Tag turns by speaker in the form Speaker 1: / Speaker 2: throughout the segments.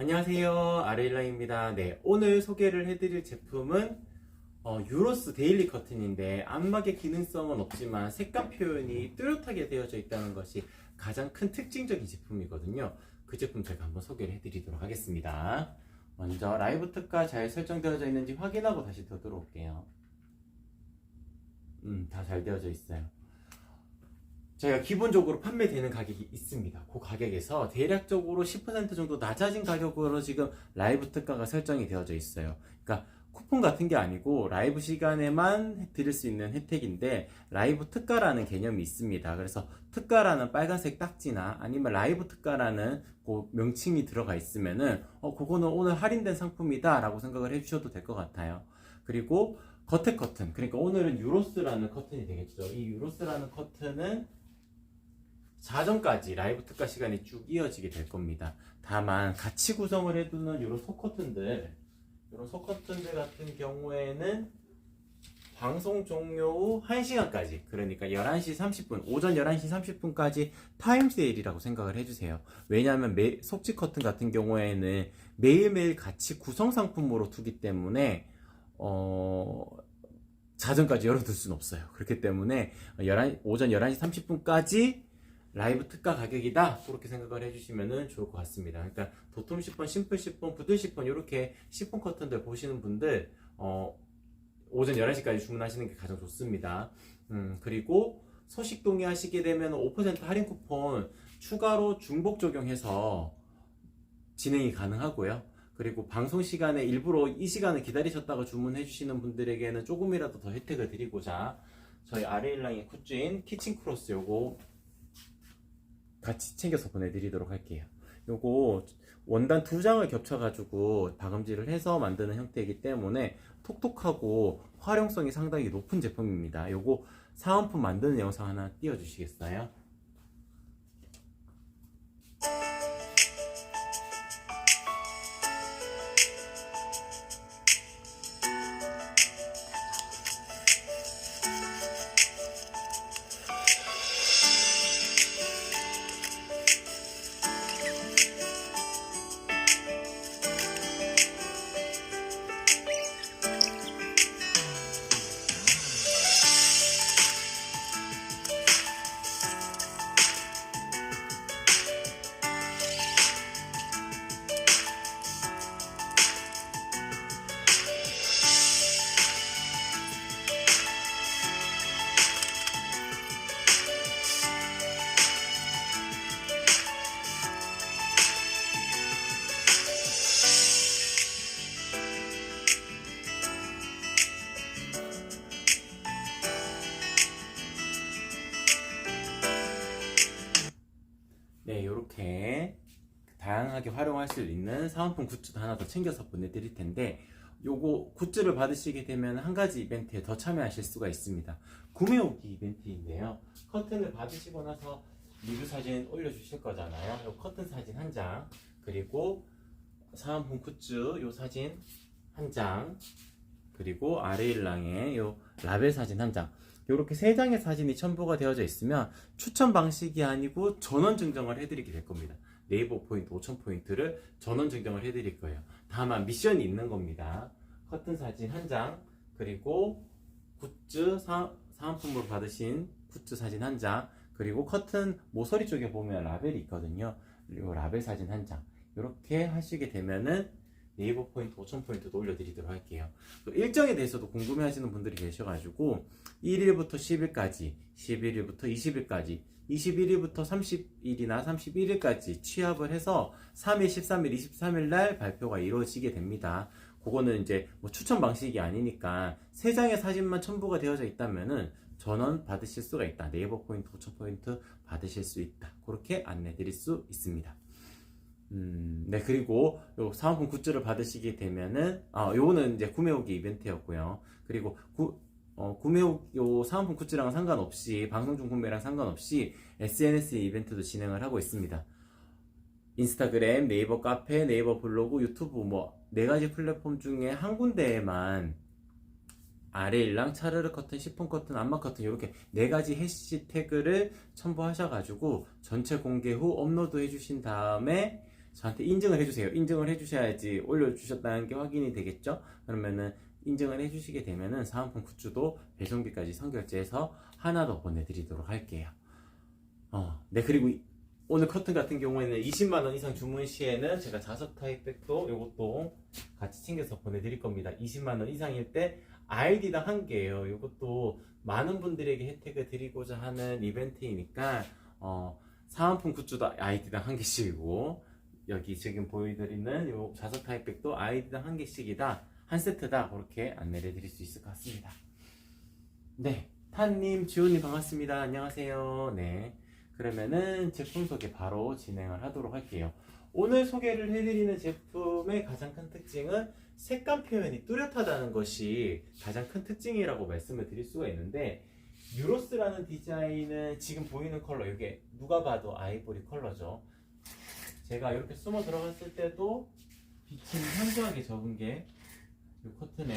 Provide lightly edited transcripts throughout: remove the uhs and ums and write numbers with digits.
Speaker 1: 안녕하세요, 아레일라입니다. 네, 오늘 소개를 해드릴 제품은 유로스 데일리 커튼인데 안막의 기능성은 없지만 색감 표현이 뚜렷하게 되어져 있다는 것이 가장 큰 특징적인 제품이거든요. 그 제품 제가 한번 소개를 해드리도록 하겠습니다. 먼저 라이브 특가 잘 설정되어져 있는지 확인하고 다시 더 들어올게요. 다 잘 되어져 있어요. 저희가 기본적으로 판매되는 가격이 있습니다. 그 가격에서 대략적으로 10% 정도 낮아진 가격으로 지금 라이브 특가가 설정이 되어져 있어요. 그러니까 쿠폰 같은 게 아니고 라이브 시간에만 드릴 수 있는 혜택인데 라이브 특가라는 개념이 있습니다. 그래서 특가라는 빨간색 딱지나 아니면 라이브 특가라는 그 명칭이 들어가 있으면은 그거는 오늘 할인된 상품이다 라고 생각을 해주셔도 될 것 같아요. 그리고 겉에 커튼, 그러니까 오늘은 유로스라는 커튼이 되겠죠. 이 유로스라는 커튼은 자정까지 라이브 특가 시간이 쭉 이어지게 될 겁니다. 다만 같이 구성을 해두는 이런 속커튼들 같은 경우에는 방송 종료 후 1시간까지, 그러니까 11시 30분, 오전 11시 30분까지 타임 세일이라고 생각을 해주세요. 왜냐하면 속지 커튼 같은 경우에는 매일매일 같이 구성 상품으로 두기 때문에 자정까지 열어둘 수는 없어요. 그렇기 때문에 오전 11시 30분까지 라이브 특가 가격이다, 그렇게 생각을 해주시면 좋을 것 같습니다. 그러니까 도톰 10번, 심플 10번, 붓은 10번 이렇게 10번 커튼들 보시는 분들 오전 11시까지 주문하시는 게 가장 좋습니다. 그리고 소식 동의하시게 되면 5% 할인 쿠폰 추가로 중복 적용해서 진행이 가능하고요. 그리고 방송 시간에 일부러 이 시간을 기다리셨다가 주문해 주시는 분들에게는 조금이라도 더 혜택을 드리고자 저희 아레일랑의 굿즈인 키친크로스 요거 같이 챙겨서 보내드리도록 할게요. 요거 원단 2장을 겹쳐가지고 박음질을 해서 만드는 형태이기 때문에 톡톡하고 활용성이 상당히 높은 제품입니다. 요거 사은품 만드는 영상 하나 띄워주시겠어요? 네, 이렇게 다양하게 활용할 수 있는 사은품 굿즈도 하나 더 챙겨서 보내드릴 텐데, 요거 굿즈를 받으시게 되면 한 가지 이벤트에 더 참여하실 수가 있습니다. 구매 오기 이벤트인데요. 커튼을 받으시고 나서 리뷰 사진 올려주실 거잖아요. 요 커튼 사진 한 장, 그리고 사은품 굿즈 요 사진 한 장, 그리고 아레일랑의 요 라벨 사진 한 장, 이렇게 3장의 사진이 첨부가 되어져 있으면 추천 방식이 아니고 전원 증정을 해드리게 될 겁니다. 네이버 포인트 5000포인트를 전원 증정을 해드릴 거예요. 다만 미션이 있는 겁니다. 커튼 사진 한 장, 그리고 굿즈 사은품으로 받으신 굿즈 사진 한 장, 그리고 커튼 모서리 쪽에 보면 라벨이 있거든요. 그리고 라벨 사진 한 장, 이렇게 하시게 되면은 네이버 포인트 5000포인트도 올려드리도록 할게요. 또 일정에 대해서도 궁금해 하시는 분들이 계셔가지고 1일부터 10일까지, 11일부터 20일까지, 21일부터 30일이나 31일까지 취합을 해서 3일, 13일, 23일 날 발표가 이루어지게 됩니다. 그거는 이제 뭐 추천 방식이 아니니까 3장의 사진만 첨부가 되어져 있다면은 전원 받으실 수가 있다. 네이버 포인트 5000포인트 받으실 수 있다. 그렇게 안내 드릴 수 있습니다. 네, 그리고 요 사은품 굿즈를 받으시게 되면은 요거는 이제 구매 후기 이벤트였고요. 그리고 구매 후 요 사은품 굿즈랑은 상관없이, 방송 중 구매랑 상관없이 SNS 이벤트도 진행을 하고 있습니다. 인스타그램, 네이버 카페, 네이버 블로그, 유튜브 뭐 4가지 플랫폼 중에 한 군데에만 아레일랑, 차르르 커튼, 시폰 커튼, 안마 커튼 이렇게 4가지 해시태그를 첨부하셔가지고 전체 공개 후 업로드 해주신 다음에 저한테 인증을 해주세요. 인증을 해주셔야지 올려주셨다는 게 확인이 되겠죠. 그러면은 인증을 해주시게 되면은 사은품 굿즈도 배송비까지 선결제해서 하나 더 보내드리도록 할게요. 네, 그리고 오늘 커튼 같은 경우에는 20만원 이상 주문 시에는 제가 자석 타입백도 이것도 같이 챙겨서 보내드릴 겁니다. 20만원 이상일 때 아이디당 한 개예요. 이것도 많은 분들에게 혜택을 드리고자 하는 이벤트이니까 사은품 굿즈도 아이디당 한 개씩이고, 여기 지금 보여드리는 이 자석 타입백도 아이디당 한 개씩이다, 한 세트다, 그렇게 안내를 드릴 수 있을 것 같습니다. 네, 탄님, 지호님 반갑습니다. 안녕하세요. 네, 그러면은 제품 소개 바로 진행을 하도록 할게요. 오늘 소개를 해드리는 제품의 가장 큰 특징은 색감 표현이 뚜렷하다는 것이 가장 큰 특징이라고 말씀을 드릴 수가 있는데, 유로스라는 디자인은 지금 보이는 컬러, 이게 누가 봐도 아이보리 컬러죠. 제가 이렇게 숨어 들어갔을 때도 빛이 현저하게 적은 게 이 커튼의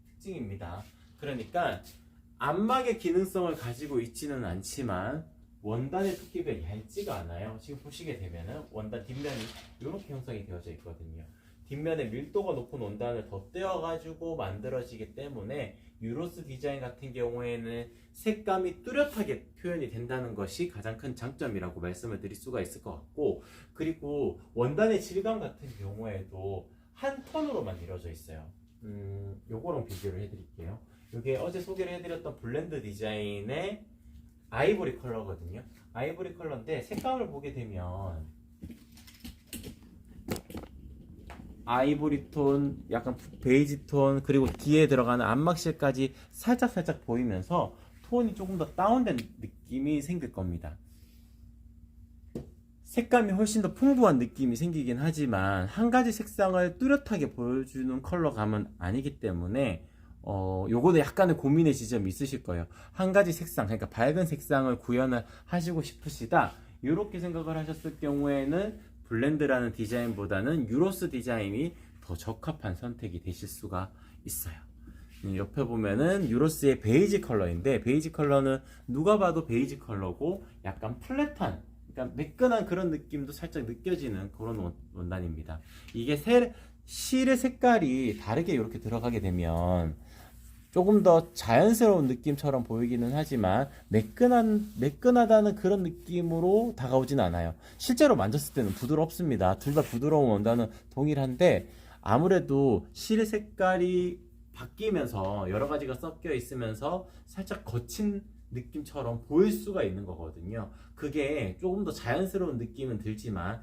Speaker 1: 특징입니다. 그러니까 안막의 기능성을 가지고 있지는 않지만 원단의 두께가 얇지가 않아요. 지금 보시게 되면은 원단 뒷면이 이렇게 형성이 되어져 있거든요. 뒷면에 밀도가 높은 원단을 덧대어 가지고 만들어지기 때문에 유로스 디자인 같은 경우에는 색감이 뚜렷하게 표현이 된다는 것이 가장 큰 장점이라고 말씀을 드릴 수가 있을 것 같고, 그리고 원단의 질감 같은 경우에도 한 톤으로만 이루어져 있어요. 요거랑 비교를 해드릴게요. 이게 어제 소개를 해드렸던 블렌드 디자인의 아이보리 컬러거든요. 아이보리 컬러인데 색감을 보게 되면 아이보리 톤, 약간 베이지 톤, 그리고 뒤에 들어가는 안막실까지 살짝 보이면서 톤이 조금 더 다운된 느낌이 생길 겁니다. 색감이 훨씬 더 풍부한 느낌이 생기긴 하지만 한 가지 색상을 뚜렷하게 보여주는 컬러감은 아니기 때문에 요거는 약간의 고민의 지점이 있으실 거예요. 한 가지 색상, 그러니까 밝은 색상을 구현을 하시고 싶으시다, 이렇게 생각을 하셨을 경우에는 블렌드라는 디자인보다는 유로스 디자인이 더 적합한 선택이 되실 수가 있어요. 옆에 보면은 유로스의 베이지 컬러인데, 베이지 컬러는 누가 봐도 베이지 컬러고 약간 플랫한, 그러니까 매끈한 그런 느낌도 살짝 느껴지는 그런 원단입니다. 이게 실의 색깔이 다르게 이렇게 들어가게 되면 조금 더 자연스러운 느낌처럼 보이기는 하지만 매끈하다는 그런 느낌으로 다가오진 않아요. 실제로 만졌을 때는 부드럽습니다. 둘 다 부드러운 원단은 동일한데 아무래도 실의 색깔이 바뀌면서 여러 가지가 섞여 있으면서 살짝 거친 느낌처럼 보일 수가 있는 거거든요. 그게 조금 더 자연스러운 느낌은 들지만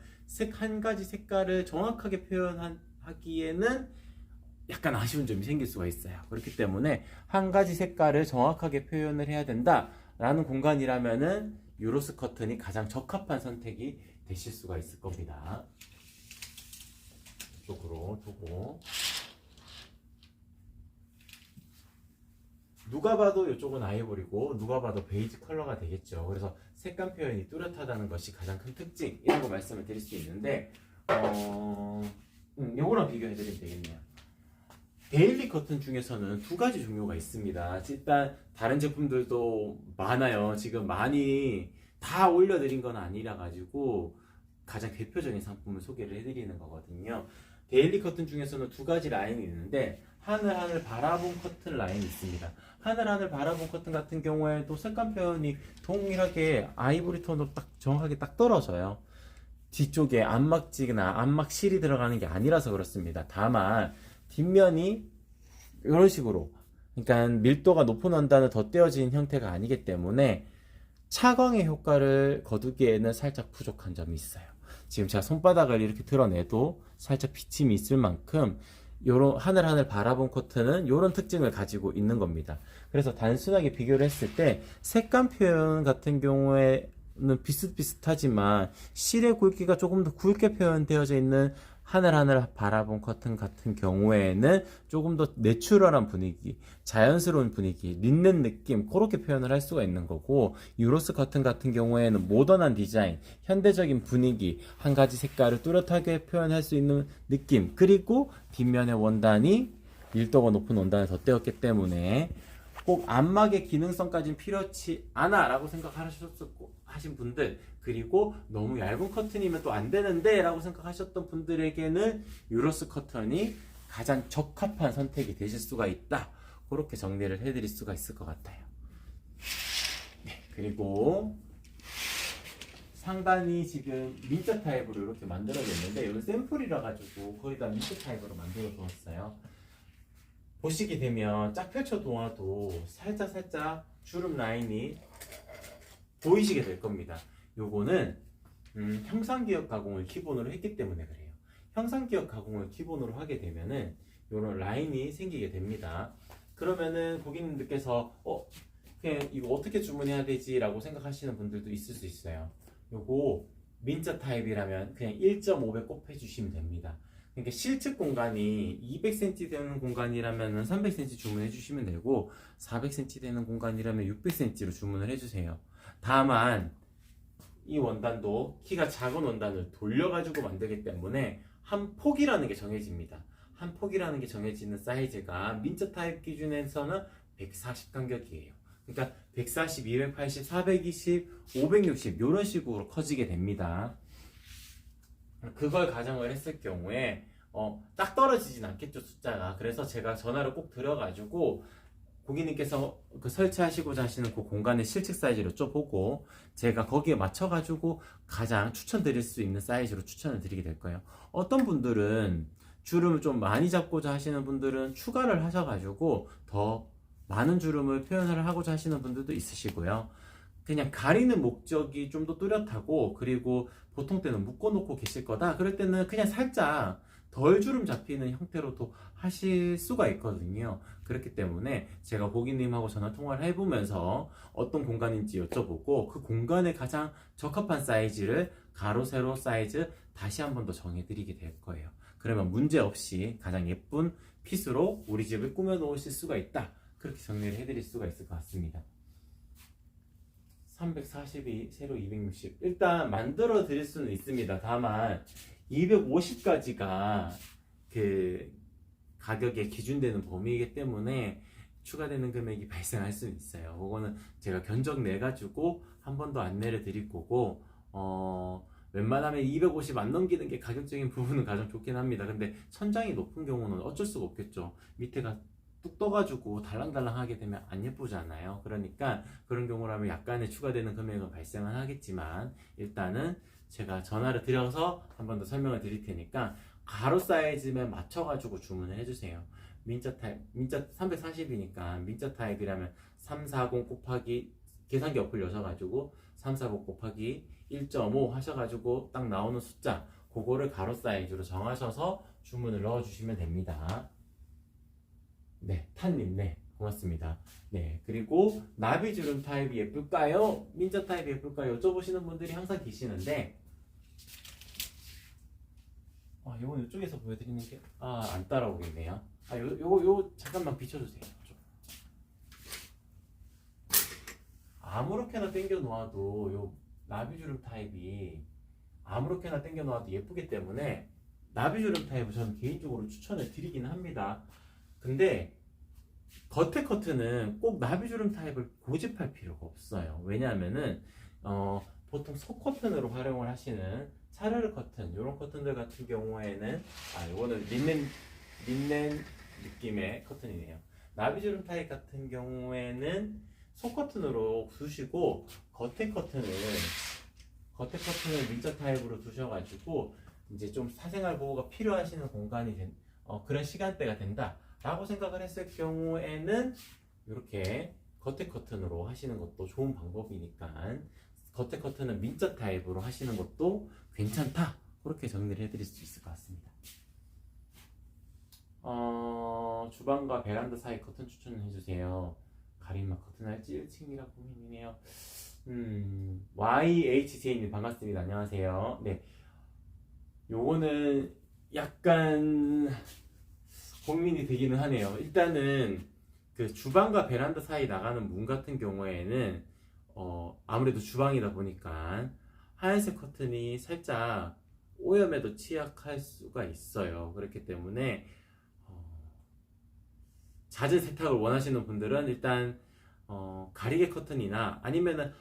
Speaker 1: 한 가지 색깔을 정확하게 표현하기에는 약간 아쉬운 점이 생길 수가 있어요. 그렇기 때문에 한 가지 색깔을 정확하게 표현을 해야 된다라는 공간이라면은 유로스 커튼이 가장 적합한 선택이 되실 수가 있을 겁니다. 이쪽으로 두고, 누가 봐도 이쪽은 아이보리고 누가 봐도 베이지 컬러가 되겠죠. 그래서 색감 표현이 뚜렷하다는 것이 가장 큰 특징이라고 말씀을 드릴 수 있는데, 요거랑 비교해 드리면 되겠네요. 데일리 커튼 중에서는 두 가지 종류가 있습니다. 일단 다른 제품들도 많아요. 지금 많이 다 올려드린 건 아니라 가지고 가장 대표적인 상품을 소개를 해드리는 거거든요. 데일리 커튼 중에서는 두 가지 라인이 있는데, 하늘 바라본 커튼 라인이 있습니다. 하늘 바라본 커튼 같은 경우에도 색감 표현이 동일하게 아이보리 톤으로 정확하게 떨어져요. 뒤쪽에 안막지나 안막실이 들어가는 게 아니라서 그렇습니다. 다만 뒷면이 이런 식으로, 그러니까 밀도가 높은 원단을 덧대어진 형태가 아니기 때문에 차광의 효과를 거두기에는 살짝 부족한 점이 있어요. 지금 제가 손바닥을 이렇게 드러내도 살짝 비침이 있을 만큼 요런 하늘 바라본 커튼은 요런 특징을 가지고 있는 겁니다. 그래서 단순하게 비교를 했을 때 색감 표현 같은 경우에는 비슷비슷하지만 실의 굵기가 조금 더 굵게 표현되어져 있는 하늘 바라본 커튼 같은 경우에는 조금 더 내추럴한 분위기, 자연스러운 분위기, 린넨 느낌, 그렇게 표현을 할 수가 있는 거고, 유로스 커튼 같은 경우에는 모던한 디자인, 현대적인 분위기, 한 가지 색깔을 뚜렷하게 표현할 수 있는 느낌, 그리고 뒷면의 원단이 밀도가 높은 원단을 덧대었기 때문에 꼭 안막의 기능성까지는 필요치 않아 라고 생각하셨을 하신 분들, 그리고 너무 얇은 커튼이면 또 안 되는데 라고 생각하셨던 분들에게는 유로스 커튼이 가장 적합한 선택이 되실 수가 있다. 그렇게 정리를 해드릴 수가 있을 것 같아요. 네, 그리고 상단이 지금 민자 타입으로 이렇게 만들어졌는데 이건 샘플이라 가지고 거의 다 민자 타입으로 만들어 두었어요. 보시게 되면 쫙 펼쳐 놓아도 살짝 주름 라인이 보이시게 될 겁니다. 요거는 형상기억 가공을 기본으로 했기 때문에 그래요. 형상기억 가공을 기본으로 하게 되면은 요런 라인이 생기게 됩니다. 그러면은 고객님들께서 그냥 이거 어떻게 주문해야 되지? 라고 생각하시는 분들도 있을 수 있어요. 요거 민자 타입이라면 그냥 1.5배 곱해 주시면 됩니다. 그러니까 실측 공간이 200cm 되는 공간이라면 300cm 주문해 주시면 되고 400cm 되는 공간이라면 600cm로 주문을 해주세요. 다만 이 원단도 키가 작은 원단을 돌려가지고 만들기 때문에 한 폭이라는 게 정해집니다. 한 폭이라는 게 정해지는 사이즈가 민자 타입 기준에서는 140 간격이에요. 그러니까 140, 280, 420, 560 이런 식으로 커지게 됩니다. 그걸 가정을 했을 경우에 딱 떨어지진 않겠죠, 숫자가. 그래서 제가 전화를 꼭 드려가지고 고객님께서 그 설치하시고자 하시는 그 공간의 실측 사이즈를 쪄보고 제가 거기에 맞춰가지고 가장 추천드릴 수 있는 사이즈로 추천을 드리게 될 거예요. 어떤 분들은 주름을 좀 많이 잡고자 하시는 분들은 추가를 하셔가지고 더 많은 주름을 표현을 하고자 하시는 분들도 있으시고요. 그냥 가리는 목적이 좀 더 뚜렷하고, 그리고 보통 때는 묶어놓고 계실 거다 그럴 때는 그냥 살짝 덜 주름 잡히는 형태로도 하실 수가 있거든요. 그렇기 때문에 제가 고객님하고 전화 통화를 해보면서 어떤 공간인지 여쭤보고 그 공간에 가장 적합한 사이즈를 가로 세로 사이즈 다시 한 번 더 정해드리게 될 거예요. 그러면 문제없이 가장 예쁜 핏으로 우리 집을 꾸며 놓으실 수가 있다. 그렇게 정리를 해드릴 수가 있을 것 같습니다. 342, 세로 260. 일단 만들어 드릴 수는 있습니다. 다만 250까지가 그 가격에 기준되는 범위이기 때문에 추가되는 금액이 발생할 수는 있어요. 그거는 제가 견적 내 가지고 한 번 더 안내를 드릴 거고, 웬만하면 250 안 넘기는 게 가격적인 부분은 가장 좋긴 합니다. 근데 천장이 높은 경우는 어쩔 수가 없겠죠. 밑에가 뚝 떠가지고 달랑달랑하게 되면 안 예쁘잖아요. 그러니까 그런 경우라면 약간의 추가되는 금액은 발생은 하겠지만 일단은 제가 전화를 드려서 한 번 더 설명을 드릴 테니까 가로 사이즈에 맞춰가지고 주문을 해주세요. 민자 타입, 민자 340이니까 민자 타입이라면 340 곱하기 계산기 어플 여셔가지고 340 곱하기 1.5 하셔가지고 딱 나오는 숫자 그거를 가로 사이즈로 정하셔서 주문을 넣어주시면 됩니다. 네, 탄님, 네, 고맙습니다. 네, 그리고 나비주름 타입이 예쁠까요? 민자 타입이 예쁠까요? 여쭤보시는 분들이 항상 계시는데, 요건 이쪽에서 보여드리는 게, 안 따라오겠네요. 요거 잠깐만 비춰주세요. 아무렇게나 당겨 놓아도 요 나비주름 타입이 아무렇게나 당겨 놓아도 예쁘기 때문에 나비주름 타입을 저는 개인적으로 추천을 드리긴 합니다. 근데 겉에 커튼은 꼭 나비주름 타입을 고집할 필요가 없어요. 왜냐하면은 보통 속 커튼으로 활용을 하시는 차르르 커튼 이런 커튼들 같은 경우에는 요거는 린넨 느낌의 커튼이네요. 나비주름 타입 같은 경우에는 속 커튼으로 두시고 겉에 커튼을 민자 타입으로 두셔가지고 이제 좀 사생활 보호가 필요하시는 공간이 그런 시간대가 된다 라고 생각을 했을 경우에는 이렇게 겉에 커튼으로 하시는 것도 좋은 방법이니까 겉에 커튼은 민자 타입으로 하시는 것도 괜찮다 그렇게 정리를 해드릴 수 있을 것 같습니다. 주방과 베란다 사이 커튼 추천을 해주세요. 가림막 커튼 할지 1층이라 고민이네요. YHJ님 반갑습니다. 안녕하세요. 네, 요거는 약간 고민이 되기는 하네요. 일단은 그 주방과 베란다 사이 나가는 문 같은 경우에는 아무래도 주방이다 보니까 하얀색 커튼이 살짝 오염에도 취약할 수가 있어요. 그렇기 때문에 잦은 세탁을 원하시는 분들은 일단 가리개 커튼이나 아니면은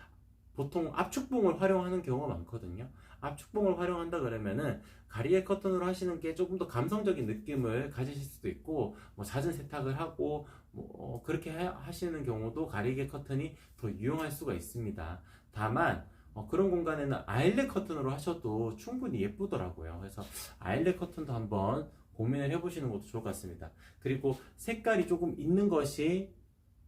Speaker 1: 보통 압축봉을 활용하는 경우가 많거든요. 압축봉을 활용한다 그러면은 가리개 커튼으로 하시는 게 조금 더 감성적인 느낌을 가지실 수도 있고, 뭐 잦은 세탁을 하고 그렇게 하시는 경우도 가리개 커튼이 더 유용할 수가 있습니다. 다만 그런 공간에는 아일렛 커튼으로 하셔도 충분히 예쁘더라고요. 그래서 아일렛 커튼도 한번 고민을 해보시는 것도 좋을 것 같습니다. 그리고 색깔이 조금 있는 것이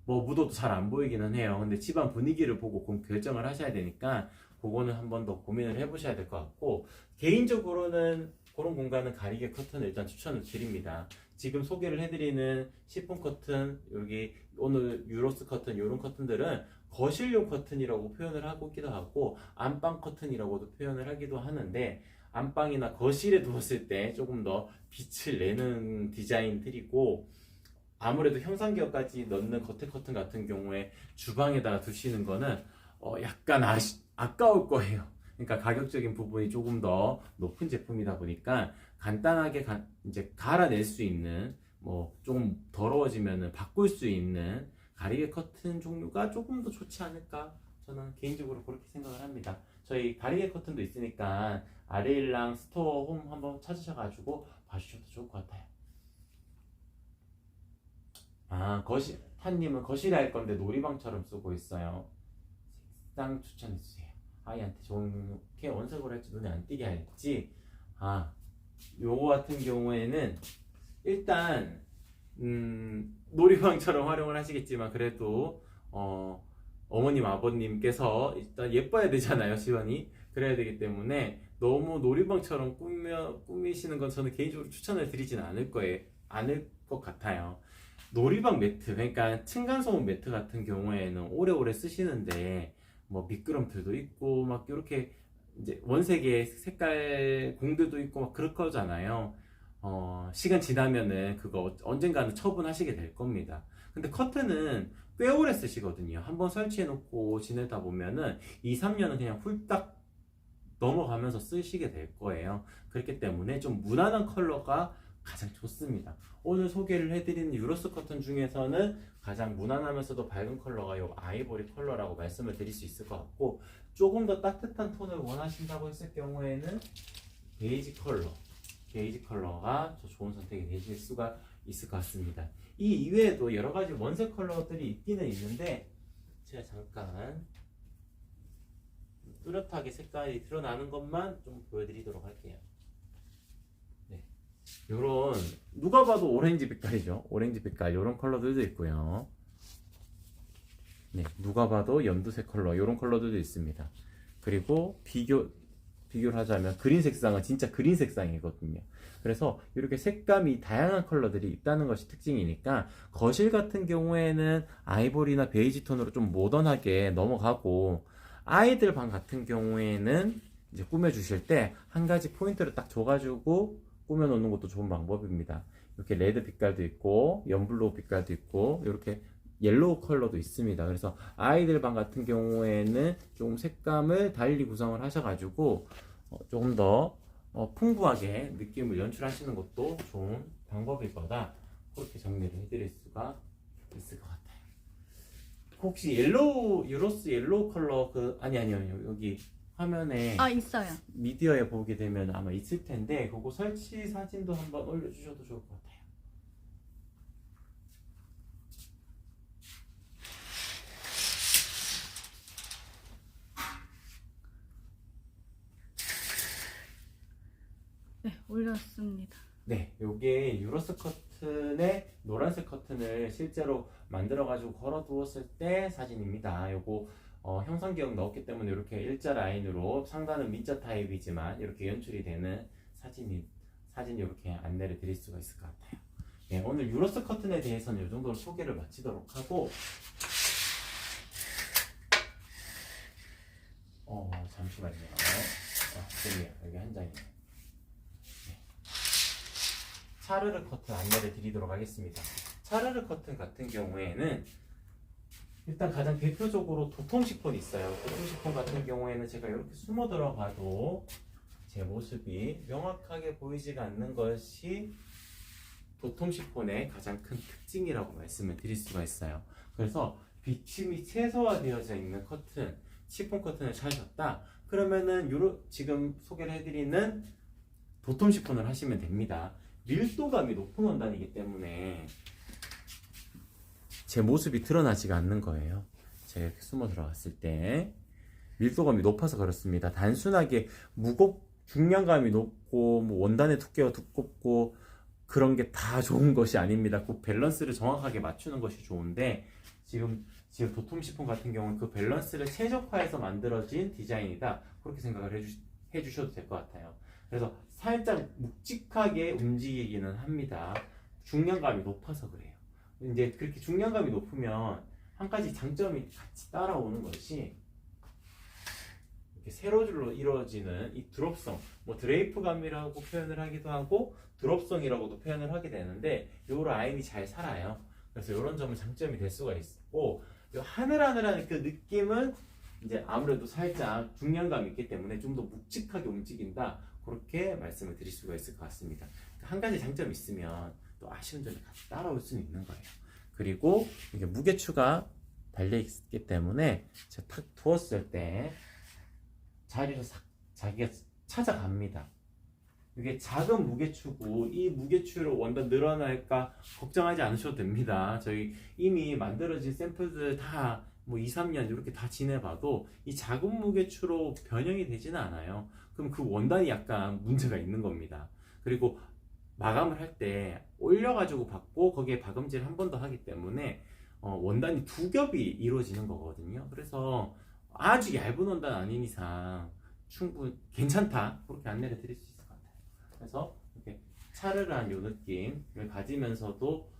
Speaker 1: 뭐 묻어도 잘 안 보이기는 해요. 근데 집안 분위기를 보고 결정을 하셔야 되니까 그거는 한 번 더 고민을 해보셔야 될 것 같고, 개인적으로는 그런 공간은 가리개 커튼을 일단 추천을 드립니다. 지금 소개를 해드리는 시폰 커튼, 여기 오늘 유로스 커튼, 이런 커튼들은 거실용 커튼이라고 표현을 하기도 하고 안방 커튼이라고도 표현을 하기도 하는데, 안방이나 거실에 두었을 때 조금 더 빛을 내는 디자인들이고, 아무래도 형상기역까지 넣는 겉에 커튼 같은 경우에 주방에다가 두시는 거는 약간 아까울 거예요. 그러니까 가격적인 부분이 조금 더 높은 제품이다 보니까 간단하게 이제 갈아낼 수 있는, 뭐 좀 더러워지면은 바꿀 수 있는 가리개 커튼 종류가 조금 더 좋지 않을까, 저는 개인적으로 그렇게 생각을 합니다. 저희 가리개 커튼도 있으니까 아레일랑 스토어 홈 한번 찾으셔가지고 봐주셔도 좋을 것 같아요. 타님은 거실에 할 건데 놀이방처럼 쓰고 있어요. 색상 추천해주세요. 아이한테 좋게 원색으로 할지 눈에 안 띄게 할지. 요거 같은 경우에는 일단 놀이방처럼 활용을 하시겠지만, 그래도 어머님 아버님께서 일단 예뻐야 되잖아요, 집안이. 그래야 되기 때문에 너무 놀이방처럼 꾸미시는 건 저는 개인적으로 추천을 드리진 않을 것 같아요. 놀이방 매트, 그러니까 층간소음 매트 같은 경우에는 오래오래 쓰시는데 뭐 미끄럼틀도 있고 막 이렇게 이제 원색의 색깔 공들도 있고 막 그럴 거잖아요. 시간 지나면은 그거 언젠가는 처분하시게 될 겁니다. 근데 커튼은 꽤 오래 쓰시거든요. 한번 설치해 놓고 지내다 보면은 2, 3년은 그냥 훌딱 넘어가면서 쓰시게 될 거예요. 그렇기 때문에 좀 무난한 컬러가 가장 좋습니다. 오늘 소개를 해드리는 유로스 커튼 중에서는 가장 무난하면서도 밝은 컬러가 이 아이보리 컬러라고 말씀을 드릴 수 있을 것 같고, 조금 더 따뜻한 톤을 원하신다고 했을 경우에는 베이지 컬러가 더 좋은 선택이 되실 수가 있을 것 같습니다. 이 이외에도 여러 가지 원색 컬러들이 있기는 있는데, 제가 잠깐 뚜렷하게 색깔이 드러나는 것만 좀 보여드리도록 할게요. 요런 누가 봐도 오렌지 빛깔이죠. 오렌지 빛깔 요런 컬러들도 있고요. 네, 누가 봐도 연두색 컬러 요런 컬러들도 있습니다. 그리고 비교를 하자면 그린 색상은 진짜 그린 색상이거든요. 그래서 이렇게 색감이 다양한 컬러들이 있다는 것이 특징이니까, 거실 같은 경우에는 아이보리나 베이지 톤으로 좀 모던하게 넘어가고, 아이들 방 같은 경우에는 이제 꾸며주실 때 한 가지 포인트를 딱 줘가지고 꾸며놓는 것도 좋은 방법입니다. 이렇게 레드 빛깔도 있고 연블로우 빛깔도 있고 이렇게 옐로우 컬러도 있습니다. 그래서 아이들 방 같은 경우에는 좀 색감을 달리 구성을 하셔가지고 조금 더 풍부하게 느낌을 연출하시는 것도 좋은 방법일 거다, 그렇게 정리를 해드릴 수가 있을 것 같아요. 혹시 유로스 옐로우 컬러 아니요, 여기 화면에
Speaker 2: 있어요.
Speaker 1: 미디어에 보게 되면 아마 있을 텐데, 그거 설치 사진도 한번 올려주셔도 좋을 것 같아요.
Speaker 2: 네, 올렸습니다.
Speaker 1: 네, 요게 유로스 커튼의 노란색 커튼을 실제로 만들어가지고 걸어두었을 때 사진입니다. 요거 형상기억 넣었기 때문에 이렇게 일자 라인으로, 상단은 민자 타입이지만 이렇게 연출이 되는 사진 이렇게 안내를 드릴 수가 있을 것 같아요. 네, 오늘 유로스 커튼에 대해서는 이 정도로 소개를 마치도록 하고, 잠시만요. 여기요, 여기 한 장이에요. 네. 차르르 커튼 안내를 드리도록 하겠습니다. 차르르 커튼 같은 경우에는 일단 가장 대표적으로 도톰 시폰이 있어요. 도톰 시폰 같은 경우에는 제가 이렇게 숨어 들어가도 제 모습이 명확하게 보이지가 않는 것이 도톰 시폰의 가장 큰 특징이라고 말씀을 드릴 수가 있어요. 그래서 비침이 최소화되어져 있는 커튼, 시폰 커튼을 찾으셨다. 그러면은 지금 소개를 해드리는 도톰 시폰을 하시면 됩니다. 밀도감이 높은 원단이기 때문에 제 모습이 드러나지가 않는 거예요. 제가 이렇게 숨어 들어갔을 때 밀도감이 높아서 그렇습니다. 단순하게 중량감이 높고 뭐 원단의 두께가 두껍고 그런 게 다 좋은 것이 아닙니다. 그 밸런스를 정확하게 맞추는 것이 좋은데 지금 도톰 시폰 같은 경우는 그 밸런스를 최적화해서 만들어진 디자인이다. 그렇게 생각을 해주셔도 될 것 같아요. 그래서 살짝 묵직하게 움직이기는 합니다. 중량감이 높아서 그래요. 이제 그렇게 중량감이 높으면 한 가지 장점이 같이 따라오는 것이 이렇게 세로줄로 이루어지는 이 드롭성, 뭐 드레이프감이라고 표현을 하기도 하고 드롭성이라고도 표현을 하게 되는데 이 라인이 잘 살아요. 그래서 이런 점은 장점이 될 수가 있고 이 하늘하늘한 그 느낌은 이제 아무래도 살짝 중량감이 있기 때문에 좀 더 묵직하게 움직인다. 그렇게 말씀을 드릴 수가 있을 것 같습니다. 한 가지 장점이 있으면 또 아쉬운 점이 같이 따라올 수는 있는 거예요. 그리고 이게 무게추가 달려있기 때문에 제가 탁 두었을 때 자리를 자기가 찾아갑니다. 이게 작은 무게추고 이 무게추로 원단 늘어날까 걱정하지 않으셔도 됩니다. 저희 이미 만들어진 샘플들 다 뭐 2, 3년 이렇게 다 지내봐도 이 작은 무게추로 변형이 되지는 않아요. 그럼 그 원단이 약간 문제가 있는 겁니다. 그리고 마감을 할 때 올려가지고 받고 거기에 박음질 한 번 더 하기 때문에 원단이 두 겹이 이루어지는 거거든요. 그래서 아주 얇은 원단 아닌 이상 충분히 괜찮다. 그렇게 안내를 드릴 수 있을 것 같아요. 그래서 이렇게 차르르한 이 느낌을 가지면서도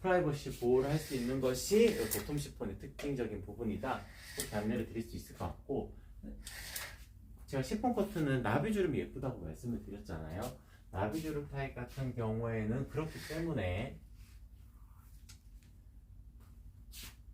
Speaker 1: 프라이버시 보호를 할 수 있는 것이 도톰 시폰의 특징적인 부분이다. 그렇게 안내를 드릴 수 있을 것 같고, 제가 시폰 커튼은 나비주름이 예쁘다고 말씀을 드렸잖아요. 나비주름 타입 같은 경우에는 그렇기 때문에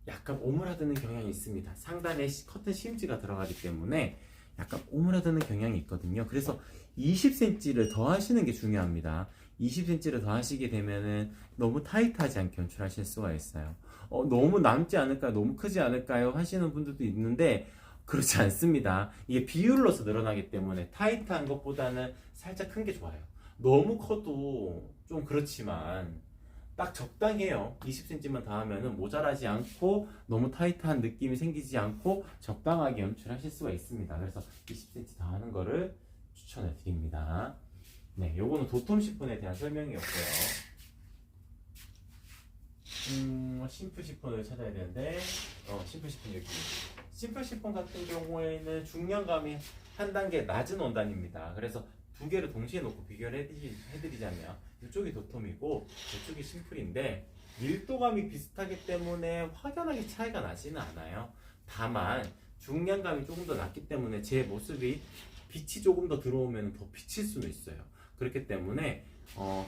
Speaker 1: 약간 오므라드는 경향이 있습니다. 상단에 커튼 심지가 들어가기 때문에 약간 오므라드는 경향이 있거든요. 그래서 20cm를 더 하시는 게 중요합니다. 20cm를 더 하시게 되면은 너무 타이트하지 않게 연출하실 수가 있어요. 너무 남지 않을까요? 너무 크지 않을까요? 하시는 분들도 있는데 그렇지 않습니다. 이게 비율로서 늘어나기 때문에 타이트한 것보다는 살짝 큰 게 좋아요. 너무 커도 좀 그렇지만 딱 적당해요. 20cm만 더 하면은 모자라지 않고 너무 타이트한 느낌이 생기지 않고 적당하게 연출하실 수가 있습니다. 그래서 20cm 더 하는 거를 추천해 드립니다. 네, 요거는 도톰 시폰에 대한 설명이었고요. 심플 시폰을 찾아야 되는데 심플 시폰 여기. 심플 시폰 같은 경우에는 중량감이 한 단계 낮은 원단입니다. 그래서 두 개를 동시에 놓고 비교를 해드리자면 이쪽이 도톰이고 이쪽이 심플인데 밀도감이 비슷하기 때문에 확연하게 차이가 나지는 않아요. 다만 중량감이 조금 더 낮기 때문에 제 모습이 빛이 조금 더 들어오면 더 비칠 수는 있어요. 그렇기 때문에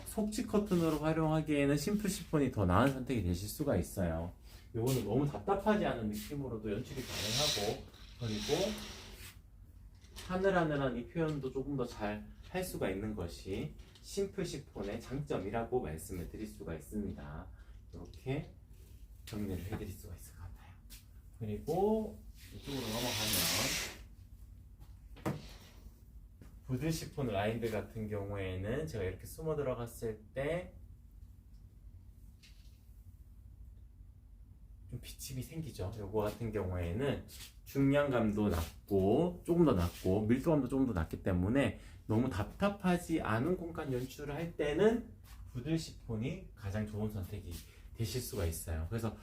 Speaker 1: 속지 커튼으로 활용하기에는 심플 시폰이 더 나은 선택이 되실 수가 있어요. 요거는 너무 답답하지 않은 느낌으로도 연출이 가능하고, 그리고 하늘하늘한 이 표현도 조금 더 잘 할 수가 있는 것이 심플 시폰의 장점이라고 말씀을 드릴 수가 있습니다. 이렇게 정리를 해드릴 수가 있을 것 같아요. 그리고 이쪽으로 넘어가면 부드 시폰 라인들 같은 경우에는 제가 이렇게 숨어 들어갔을 때 좀 비침이 생기죠. 요거 같은 경우에는 중량감도 낮고 조금 더 낮고 밀도감도 조금 더 낮기 때문에 너무 답답하지 않은 공간 연출을 할 때는 부드 시폰이 가장 좋은 선택이 되실 수가 있어요. 그래서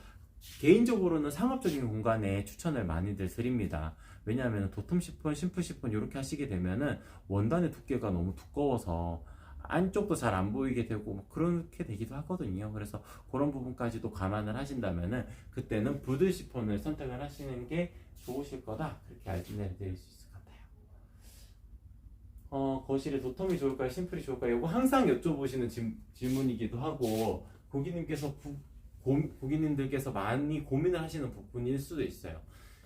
Speaker 1: 개인적으로는 상업적인 공간에 추천을 많이들 드립니다. 왜냐하면 도톰 시폰, 심플 시폰 이렇게 하시게 되면은 원단의 두께가 너무 두꺼워서 안쪽도 잘 안 보이게 되고 그렇게 되기도 하거든요. 그래서 그런 부분까지도 감안을 하신다면은 그때는 부드 시폰을 선택을 하시는 게 좋으실 거다. 그렇게 알려드릴 수 있을 것 같아요. 거실에 도톰이 좋을까요? 심플이 좋을까요? 이거 항상 여쭤보시는 질문이기도 하고 고객님들께서 많이 고민을 하시는 부분일 수도 있어요.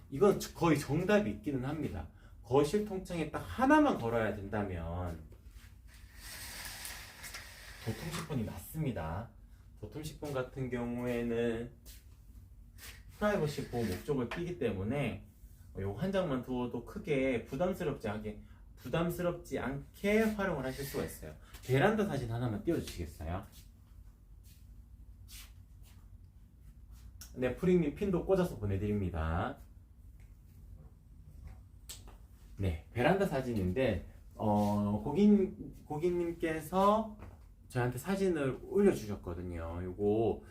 Speaker 1: 이건 거의 정답이 있기는 합니다. 거실 통창에 딱 하나만 걸어야 된다면 도톰 시폰이 맞습니다. 도톰 시폰 같은 경우에는 프라이버시 보호 목적을 띠기 때문에 요거 한 장만 두어도 크게 부담스럽지 않게 활용을 하실 수가 있어요. 베란다 사진 하나만 띄워주시겠어요? 네, 프링님 핀도 꽂아서 보내드립니다. 네, 베란다 사진인데 고객님께서 저한테 사진을 올려주셨거든요. 요거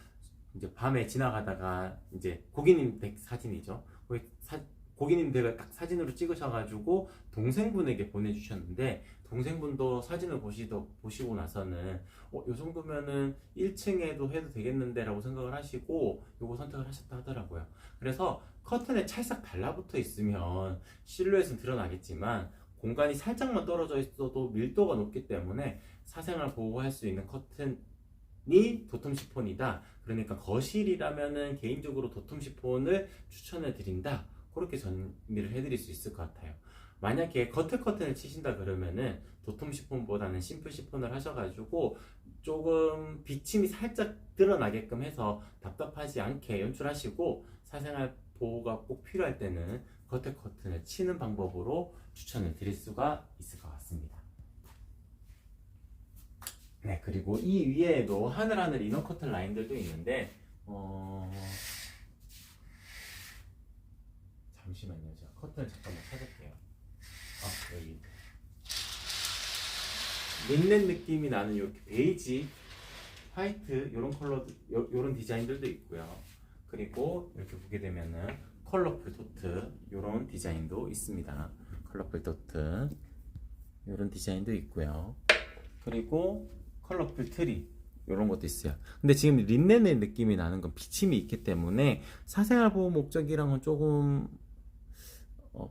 Speaker 1: 이제 밤에 지나가다가 이제 고객님 댁 사진이죠. 고객님 댁을 딱 사진으로 찍으셔가지고 동생분에게 보내주셨는데, 동생분도 사진을 보시고 나서는 요 정도면은 1층에도 해도 되겠는데 라고 생각을 하시고 요거 선택을 하셨다 하더라고요. 그래서 커튼에 찰싹 달라붙어 있으면 실루엣은 드러나겠지만 공간이 살짝만 떨어져 있어도 밀도가 높기 때문에 사생활 보호할 수 있는 커튼이 도톰 시폰이다. 그러니까 거실이라면은 개인적으로 도톰 시폰을 추천해 드린다. 그렇게 정리를 해드릴 수 있을 것 같아요. 만약에 겉에 커튼을 치신다 그러면은 도톰 시폰보다는 심플 시폰을 하셔가지고 조금 비침이 살짝 드러나게끔 해서 답답하지 않게 연출하시고, 사생활 보호가 꼭 필요할 때는 겉에 커튼을 치는 방법으로 추천을 드릴 수가 있을 것 같습니다. 네, 그리고 이 위에도 하늘하늘 이너 커튼 라인들도 있는데 잠시만요. 제가 커튼을 잠깐만 찾을게요. 여기 린넨 느낌이 나는 이렇게 베이지, 화이트 이런 컬러, 이런 디자인들도 있고요. 그리고 이렇게 보게 되면은 컬러풀 도트 이런 디자인도 있습니다. 컬러풀 도트 이런 디자인도 있고요. 그리고 컬러풀 트리 이런 것도 있어요. 근데 지금 린넨의 느낌이 나는 건 비침이 있기 때문에 사생활 보호 목적이랑은 조금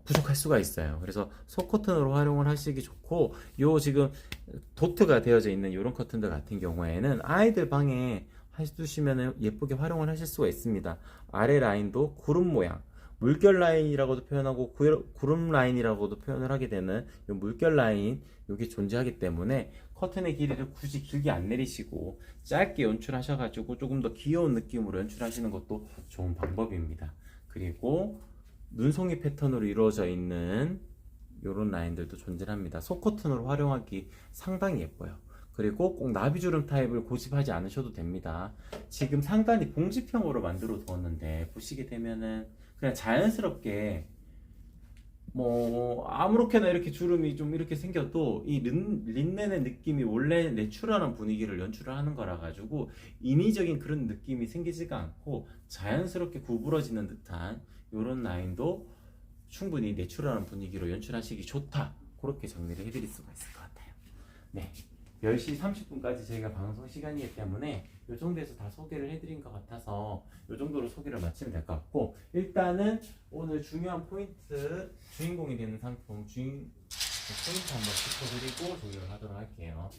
Speaker 1: 부족할 수가 있어요. 그래서 속커튼으로 활용을 하시기 좋고, 요 지금 도트가 되어져 있는 이런 커튼들 같은 경우에는 아이들 방에 해두시면 예쁘게 활용을 하실 수가 있습니다. 아래 라인도 구름 모양, 물결 라인이라고도 표현하고 구름 라인이라고도 표현을 하게 되는 이 물결 라인, 이게 존재하기 때문에 커튼의 길이를 굳이 길게 안 내리시고 짧게 연출하셔가지고 조금 더 귀여운 느낌으로 연출하시는 것도 좋은 방법입니다. 그리고 눈송이 패턴으로 이루어져 있는 이런 라인들도 존재합니다. 속커튼으로 활용하기 상당히 예뻐요. 그리고 꼭 나비주름 타입을 고집하지 않으셔도 됩니다. 지금 상단이 봉지평으로 만들어 두었는데 보시게 되면은 그냥 자연스럽게 아무렇게나 이렇게 주름이 좀 이렇게 생겨도 이 린넨의 느낌이 원래 내추럴한 분위기를 연출을 하는 거라 가지고 인위적인 그런 느낌이 생기지가 않고 자연스럽게 구부러지는 듯한 이런 라인도 충분히 내추럴한 분위기로 연출하시기 좋다. 그렇게 정리를 해드릴 수가 있을 것 같아요. 네, 10시 30분까지 저희가 방송 시간이기 때문에 이 정도에서 다 소개를 해드린 것 같아서 이 정도로 소개를 마치면 될 것 같고, 일단은 오늘 중요한 포인트, 주인공이 되는 상품 포인트 한번 짚어드리고 종료를 하도록 할게요.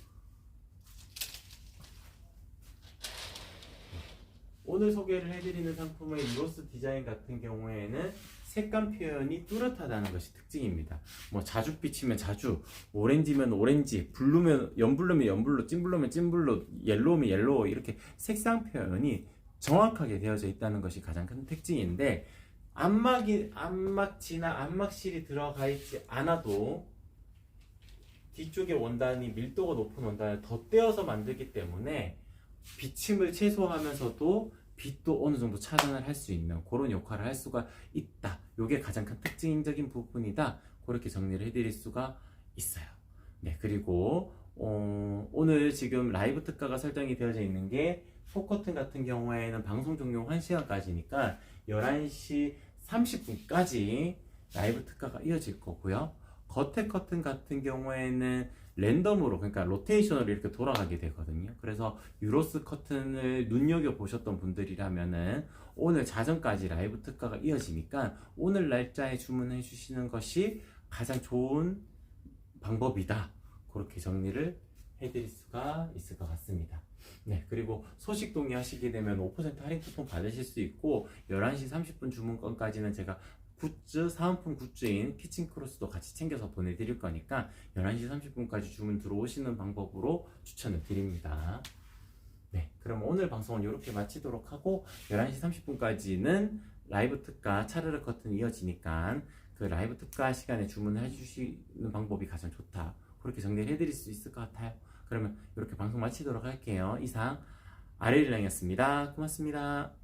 Speaker 1: 오늘 소개를 해드리는 상품의 이로스 디자인 같은 경우에는 색감 표현이 뚜렷하다는 것이 특징입니다. 자줏빛이면 자주, 오렌지면 오렌지, 블루면 연블루, 찐블루면 찐블루, 옐로우면 옐로우, 이렇게 색상 표현이 정확하게 되어져 있다는 것이 가장 큰 특징인데, 안막지나 안막실이 들어가 있지 않아도 뒤쪽의 원단이 밀도가 높은 원단을 덧대어서 만들기 때문에 비침을 최소화하면서도 빛도 어느 정도 차단을 할 수 있는 그런 역할을 할 수가 있다. 이게 가장 큰 특징적인 부분이다. 그렇게 정리를 해드릴 수가 있어요. 네, 그리고 오늘 지금 라이브 특가가 설정이 되어져 있는 게 속커튼 같은 경우에는 방송 종료 1시간까지니까 11시 30분까지 라이브 특가가 이어질 거고요. 겉에 커튼 같은 경우에는 랜덤으로, 그러니까 로테이션으로 이렇게 돌아가게 되거든요. 그래서 유로스 커튼을 눈여겨보셨던 분들이라면은 오늘 자정까지 라이브 특가가 이어지니까 오늘 날짜에 주문해 주시는 것이 가장 좋은 방법이다. 그렇게 정리를 해드릴 수가 있을 것 같습니다. 네, 그리고 소식 동의하시게 되면 5% 할인 쿠폰 받으실 수 있고, 11시 30분 주문권까지는 제가 사은품 굿즈인 키친크로스도 같이 챙겨서 보내드릴 거니까 11시 30분까지 주문 들어오시는 방법으로 추천을 드립니다. 네, 그럼 오늘 방송은 이렇게 마치도록 하고 11시 30분까지는 라이브 특가 차르르 커튼 이어지니까 그 라이브 특가 시간에 주문을 해주시는 방법이 가장 좋다. 그렇게 정리를 해드릴 수 있을 것 같아요. 그러면 이렇게 방송 마치도록 할게요. 이상 아레일랑이었습니다. 고맙습니다.